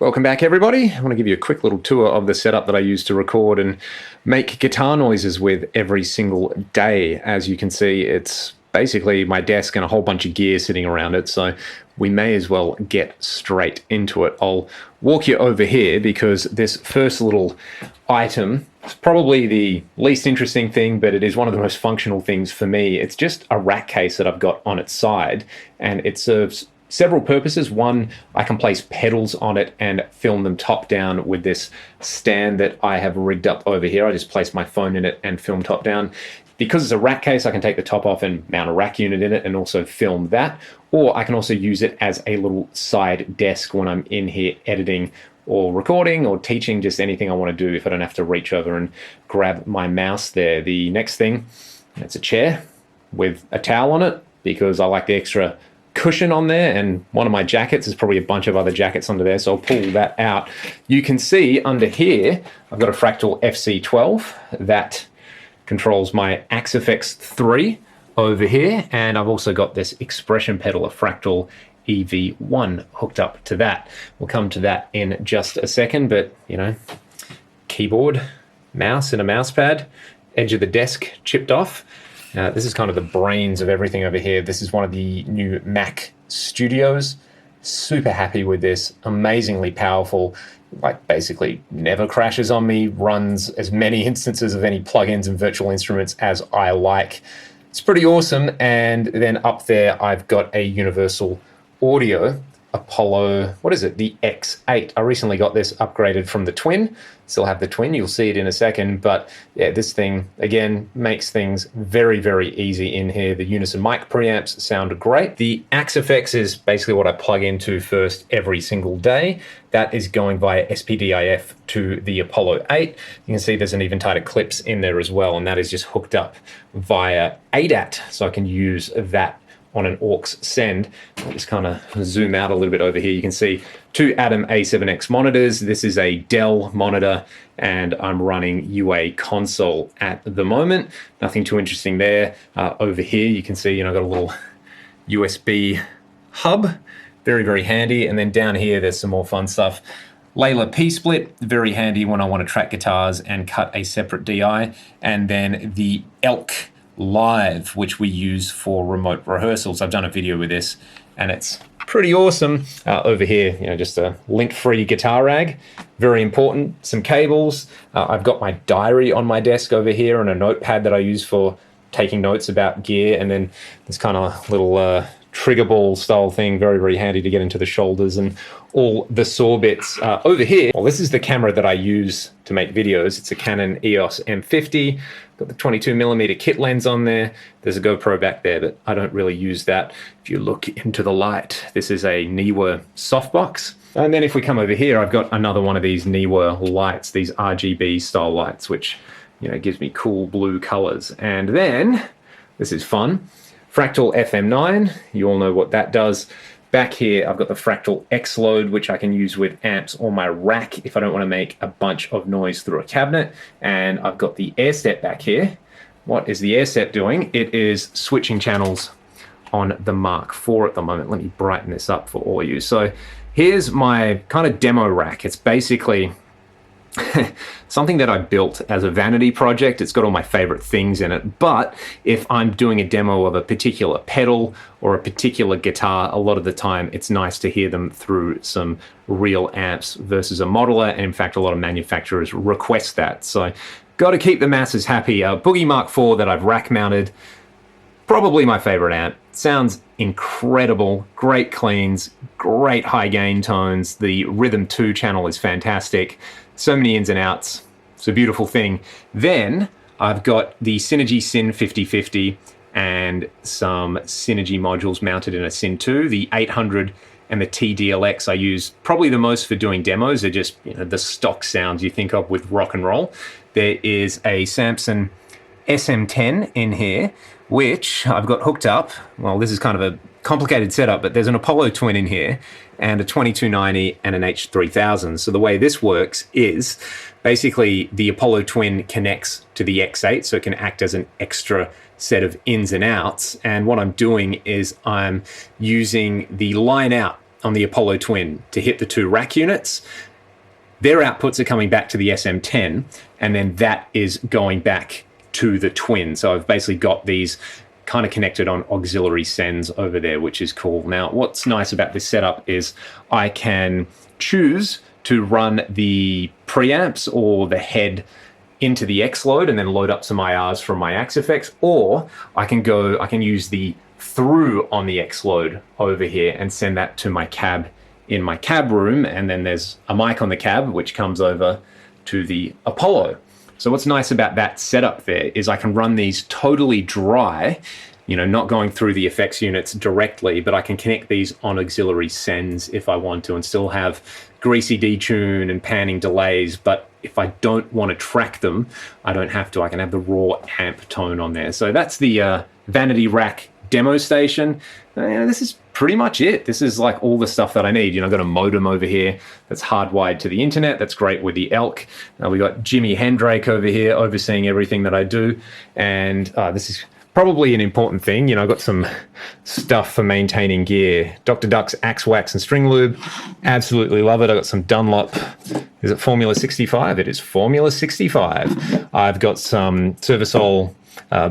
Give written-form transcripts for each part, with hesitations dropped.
Welcome back, everybody. I want to give you a quick little tour of the setup that I use to record and make guitar noises with every single day. As you can see, it's basically my desk and a whole bunch of gear sitting around it, so we may as well get straight into it. I'll walk you over here because this first little item is probably the least interesting thing, but it is one of the most functional things for me. It's just a rack case that I've got on its side, and it serves several purposes. One, I can place pedals on it and film them top down with this stand that I have rigged up over here. I just place my phone in it and film top down. Because it's a rack case, I can take the top off and mount a rack unit in it and also film that. Or I can also use it as a little side desk when I'm in here editing or recording or teaching, just anything I want to do if I don't have to reach over and grab my mouse there. The next thing, it's a chair with a towel on it because I like the extra cushion on there, and one of my jackets is probably a bunch of other jackets under there, so I'll pull that out. You can see under here I've got a Fractal FC12 that controls my Axe-Fx 3 over here, and I've also got this expression pedal, a Fractal EV1 hooked up to that. We'll come to that in just a second, but you know, keyboard, mouse and a mouse pad, edge of the desk chipped off. This is kind of the brains of everything over here. This is one of the new Mac Studios. Super happy with this, amazingly powerful, like basically never crashes on me, runs as many instances of any plugins and virtual instruments as I like. It's pretty awesome. And then up there, I've got a Universal Audio Apollo, what is it? The X8. I recently got this upgraded from the Twin. Still have the Twin, you'll see it in a second, but yeah, this thing again makes things very, very easy in here. The Unison mic preamps sound great. The Axe-Fx is basically what I plug into first every single day. That is going via SPDIF to the Apollo 8. You can see there's an even tighter clips in there as well, and that is just hooked up via ADAT, so I can use that on an aux send. I'll just kind of zoom out a little bit over here. You can see two Atom A7X monitors. This is a Dell monitor, and I'm running UA console at the moment. Nothing too interesting there. Over here, you can see, I've got a little USB hub. Very, very handy. And then down here, there's some more fun stuff. Layla P-Split, very handy when I want to track guitars and cut a separate DI. And then the Elk Live, which we use for remote rehearsals. I've done a video with this and it's pretty awesome. Over here, just a lint-free guitar rag, very important. Some cables. I've got my diary on my desk over here and a notepad that I use for taking notes about gear, and then this kind of little trigger ball style thing, very, very handy to get into the shoulders and all the saw bits. Over here, well, this is the camera that I use to make videos. It's a Canon EOS M50. Got the 22mm kit lens on there. There's a GoPro back there, but I don't really use that. If you look into the light, this is a Neewer softbox. And then if we come over here, I've got another one of these Neewer lights, these RGB style lights, which gives me cool blue colors. And then, this is fun, Fractal FM9, you all know what that does. Back here, I've got the Fractal X-Load, which I can use with amps on my rack if I don't want to make a bunch of noise through a cabinet. And I've got the AirStep back here. What is the AirStep doing? It is switching channels on the Mark IV at the moment. Let me brighten this up for all of you. So here's my kind of demo rack. It's basically something that I built as a vanity project. It's got all my favorite things in it, but if I'm doing a demo of a particular pedal or a particular guitar, a lot of the time it's nice to hear them through some real amps versus a modeler, and in fact a lot of manufacturers request that. So got to keep the masses happy. Boogie Mark IV that I've rack mounted, probably my favorite amp. Sounds incredible, great cleans, great high gain tones. The Rhythm 2 channel is fantastic. So many ins and outs. It's a beautiful thing. Then I've got the Synergy Syn 5050 and some Synergy modules mounted in a Syn 2. The 800 and the TDLX I use probably the most for doing demos. They're just the stock sounds you think of with rock and roll. There is a Samson SM10 in here, which I've got hooked up. Well, this is kind of a complicated setup, but there's an Apollo Twin in here and a 2290 and an H3000. So the way this works is basically the Apollo Twin connects to the X8, so it can act as an extra set of ins and outs. And what I'm doing is I'm using the line out on the Apollo Twin to hit the 2 rack units. Their outputs are coming back to the SM10, and then that is going back to the Twin. So I've basically got these kind of connected on auxiliary sends over there, which is cool. Now, what's nice about this setup is I can choose to run the preamps or the head into the X load and then load up some IRs from my Axe-Fx, or I can use the through on the X load over here and send that to my cab in my cab room, and then there's a mic on the cab which comes over to the Apollo. So what's nice about that setup there is I can run these totally dry, not going through the effects units directly, but I can connect these on auxiliary sends if I want to and still have greasy detune and panning delays. But if I don't want to track them, I don't have to. I can have the raw amp tone on there. So that's the Vanity Rack demo station. This is pretty much it. This is like all the stuff that I need. I've got a modem over here that's hardwired to the internet. That's great with the Elk. We got Jimi Hendrake over here overseeing everything that I do. And this is probably an important thing. I've got some stuff for maintaining gear. Dr. Duck's Axe Wax and String Lube. Absolutely love it. I've got some Dunlop. Is it Formula 65? It is Formula 65. I've got some Servasol,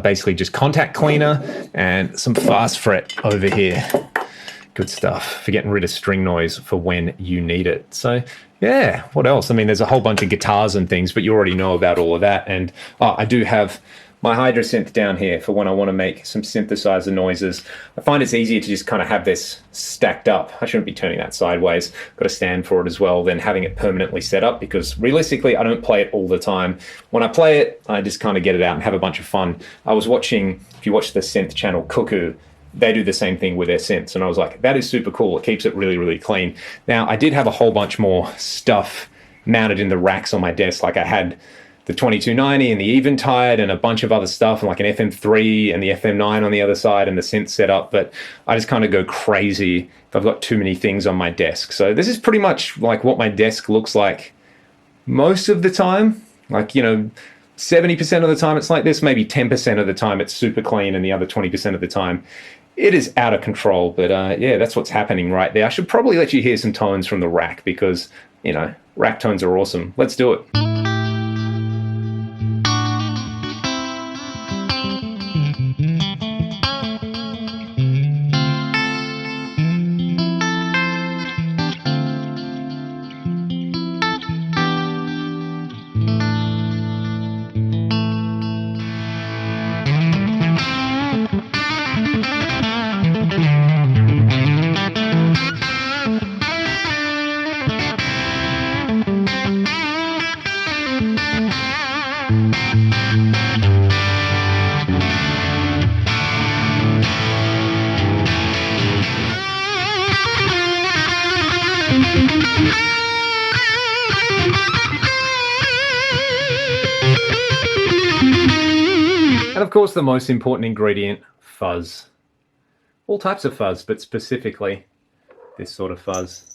basically just contact cleaner, and some Fast Fret over here. Good stuff for getting rid of string noise for when you need it. So yeah, what else? There's a whole bunch of guitars and things, but you already know about all of that. And I do have my Hydra synth down here for when I want to make some synthesizer noises. I find it's easier to just kind of have this stacked up. I shouldn't be turning that sideways. Got a stand for it as well, than having it permanently set up, because realistically, I don't play it all the time. When I play it, I just kind of get it out and have a bunch of fun. I was watching, if you watch the synth channel Cuckoo, they do the same thing with their synths, and I was like, that is super cool. It keeps it really, really clean. Now, I did have a whole bunch more stuff mounted in the racks on my desk. Like I had the 2290 and the Eventide and a bunch of other stuff, and like an FM3 and the FM9 on the other side and the synth setup, but I just kind of go crazy if I've got too many things on my desk. So this is pretty much like what my desk looks like most of the time. 70% of the time it's like this, maybe 10% of the time it's super clean, and the other 20% of the time it is out of control. But yeah, that's what's happening right there. I should probably let you hear some tones from the rack, because, rack tones are awesome. Let's do it. And of course, the most important ingredient, fuzz. All types of fuzz, but specifically this sort of fuzz.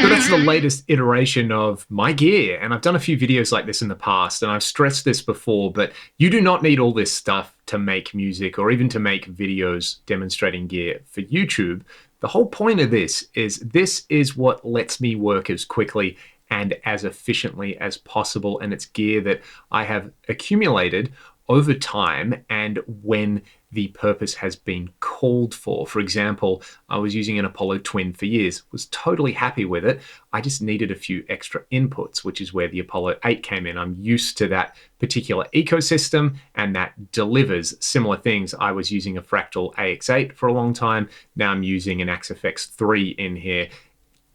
So that's the latest iteration of my gear, and I've done a few videos like this in the past, and I've stressed this before, but you do not need all this stuff to make music or even to make videos demonstrating gear for YouTube. The whole point of this is what lets me work as quickly and as efficiently as possible, and it's gear that I have accumulated over time and when the purpose has been called for. For example, I was using an Apollo Twin for years, was totally happy with it. I just needed a few extra inputs, which is where the Apollo 8 came in. I'm used to that particular ecosystem, and that delivers similar things. I was using a Fractal AX8 for a long time. Now I'm using an Axe-Fx 3 in here.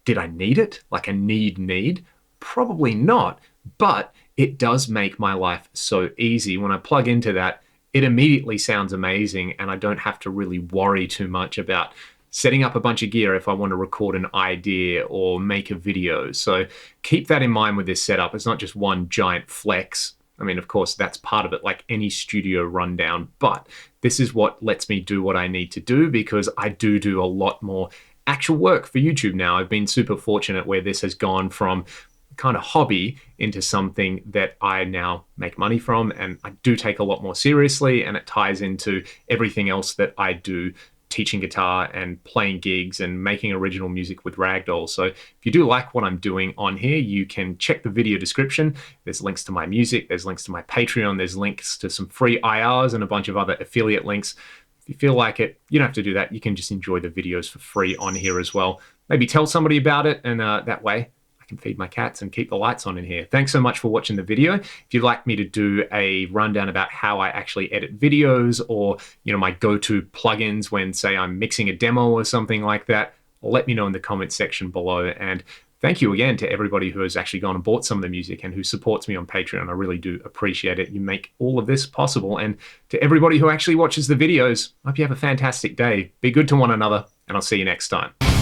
Did I need it? Like a need? Probably not, but it does make my life so easy. When I plug into that, it immediately sounds amazing, and I don't have to really worry too much about setting up a bunch of gear if I want to record an idea or make a video. So keep that in mind with this setup. It's not just one giant flex. I mean, of course, that's part of it, like any studio rundown, but this is what lets me do what I need to do, because I do a lot more actual work for YouTube now. I've been super fortunate where this has gone from kind of hobby into something that I now make money from, and I do take a lot more seriously, and it ties into everything else that I do, teaching guitar and playing gigs and making original music with Ragdoll. So if you do like what I'm doing on here, you can check the video description. There's links to my music, there's links to my Patreon, there's links to some free IRs and a bunch of other affiliate links. If you feel like it, you don't have to do that. You can just enjoy the videos for free on here as well. Maybe tell somebody about it, and that way I can feed my cats and keep the lights on in here. Thanks so much for watching the video. If you'd like me to do a rundown about how I actually edit videos, or my go-to plugins when, say, I'm mixing a demo or something like that, let me know in the comments section below. And thank you again to everybody who has actually gone and bought some of the music and who supports me on Patreon. I really do appreciate it. You make all of this possible. And to everybody who actually watches the videos, I hope you have a fantastic day. Be good to one another, and I'll see you next time.